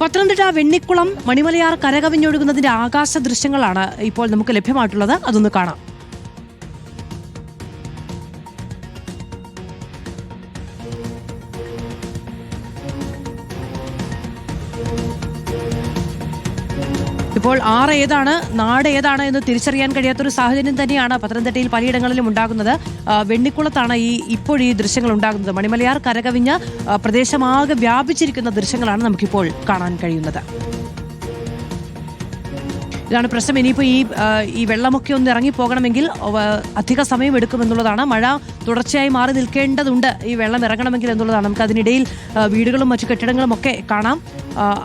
പത്തനംതിട്ട വെണ്ണിക്കുളം മണിമലയാർ കരകവിഞ്ഞൊഴുകുന്നതിന്റെ ആകാശ ദൃശ്യങ്ങളാണ് ഇപ്പോൾ നമുക്ക് ലഭ്യമായിട്ടുള്ളത്. അതൊന്ന് കാണാം. ഇപ്പോൾ ആറ് ഏതാണ് നാട് ഏതാണ് എന്ന് തിരിച്ചറിയാൻ കഴിയാത്തൊരു സാഹചര്യം തന്നെയാണ് പത്തനംതിട്ടയിൽ പലയിടങ്ങളിലും ഉണ്ടാകുന്നത്. വെണ്ണിക്കുളത്താണ് ഈ ദൃശ്യങ്ങൾ ഉണ്ടാകുന്നത്. മണിമലയാർ കരകവിഞ്ഞ പ്രദേശമാകെ വ്യാപിച്ചിരിക്കുന്ന ദൃശ്യങ്ങളാണ് നമുക്കിപ്പോൾ കാണാൻ കഴിയുന്നത്. ഇതാണ് പ്രശ്നം. ഇനിയിപ്പോൾ ഈ വെള്ളമൊക്കെ ഒന്ന് ഇറങ്ങിപ്പോകണമെങ്കിൽ അധിക സമയം എടുക്കുമെന്നുള്ളതാണ്. മഴ തുടർച്ചയായി മാറി നിൽക്കേണ്ടതുണ്ട് ഈ വെള്ളം ഇറങ്ങണമെങ്കിൽ എന്നുള്ളതാണ്. നമുക്ക് അതിനിടയിൽ വീടുകളും മറ്റു കെട്ടിടങ്ങളും ഒക്കെ കാണാം.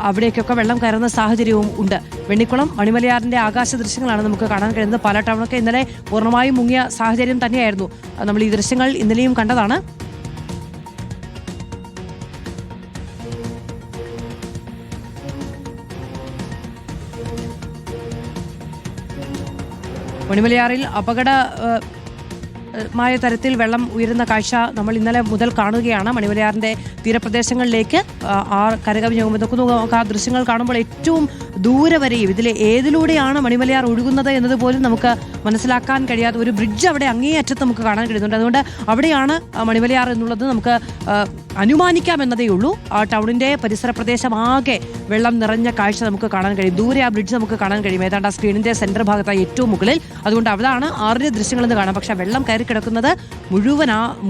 അവിടേക്കൊക്കെ വെള്ളം കയറുന്ന സാഹചര്യവും ഉണ്ട്. വെണ്ണിക്കുളം മണിമലയാറിന്റെ ആകാശ ദൃശ്യങ്ങളാണ് നമുക്ക് കാണാൻ കഴിയുന്നത്. പല ടൗണൊക്കെ ഇന്നലെ പൂർണ്ണമായും മുങ്ങിയ സാഹചര്യം തന്നെയായിരുന്നു. നമ്മൾ ഈ ദൃശ്യങ്ങൾ ഇന്നലെയും കണ്ടതാണ്. മണിമലയാറിൽ മായ തരത്തിൽ വെള്ളം ഉയരുന്ന കാഴ്ച നമ്മൾ ഇന്നലെ മുതൽ കാണുകയാണ്. മണിമലയാറിന്റെ തീരപ്രദേശങ്ങളിലേക്ക് കരകവിഞ്ഞ് നോക്കുന്നു. ആ ദൃശ്യങ്ങൾ കാണുമ്പോൾ ഏറ്റവും ദൂരെ വരെയും ഏതിലൂടെയാണ് മണിമലയാർ ഒഴുകുന്നത് എന്നതുപോലും നമുക്ക് മനസ്സിലാക്കാൻ കഴിയാത്ത ഒരു ബ്രിഡ്ജ് അവിടെ അങ്ങേയറ്റത്ത് നമുക്ക് കാണാൻ കഴിയുന്നുണ്ട്. അതുകൊണ്ട് അവിടെയാണ് മണിമലയാർ എന്നുള്ളത് നമുക്ക് അനുമാനിക്കാം എന്നതേ ഉള്ളൂ. ആ ടൗണിന്റെ പരിസര പ്രദേശമാകെ വെള്ളം നിറഞ്ഞ കാഴ്ച നമുക്ക് കാണാൻ കഴിയും. ദൂരെ ആ ബ്രിഡ്ജ് നമുക്ക് കാണാൻ കഴിയും. ഏതാണ്ട് ആ സ്ക്രീനിന്റെ സെന്റർ ഭാഗത്തായി ഏറ്റവും മുകളിൽ. അതുകൊണ്ട് അവിടെയാണ് ആറിന്റെ ദൃശ്യങ്ങളെന്ന് കാണാം. പക്ഷെ വെള്ളം കയറി കിടക്കുന്നത്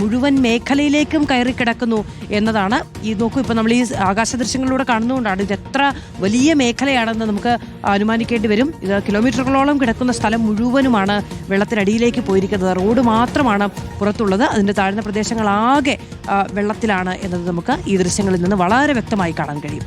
മുഴുവൻ മേഖലയിലേക്കും കയറി കിടക്കുന്നു എന്നതാണ്. ഈ നോക്കൂ, ഇപ്പൊ നമ്മൾ ഈ ആകാശ ദൃശ്യങ്ങളിലൂടെ കാണുന്നതുകൊണ്ടാണ് ഇത് എത്ര വലിയ മേഖലയാണെന്ന് നമുക്ക് അനുമാനിക്കേണ്ടി വരും. ഇത് കിലോമീറ്ററുകളോളം കിടക്കുന്ന സ്ഥലം മുഴുവനുമാണ് വെള്ളത്തിനടിയിലേക്ക് പോയിരിക്കുന്നത്. റോഡ് മാത്രമാണ് പുറത്തുള്ളത്. അതിന്റെ താഴ്ന്ന പ്രദേശങ്ങളാകെ വെള്ളത്തിലാണ് എന്നത് നമുക്ക് ഈ ദൃശ്യങ്ങളിൽ നിന്ന് വളരെ വ്യക്തമായി കാണാൻ കഴിയും.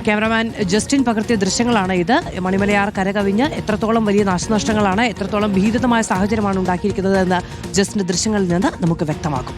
ക്യാമറാമാൻ ജസ്റ്റിൻ പകർത്തിയ ദൃശ്യങ്ങളാണ് ഇത്. മണിമലയാർ കരകവിഞ്ഞ് എത്രത്തോളം വലിയ നാശനഷ്ടങ്ങളാണ്, എത്രത്തോളം ഭീതിതമായ സാഹചര്യമാണ് ഉണ്ടാക്കിയിരിക്കുന്നത് എന്ന് ജസ്റ്റിന്റെ ദൃശ്യങ്ങളിൽ നിന്ന് നമുക്ക് വ്യക്തമാക്കും.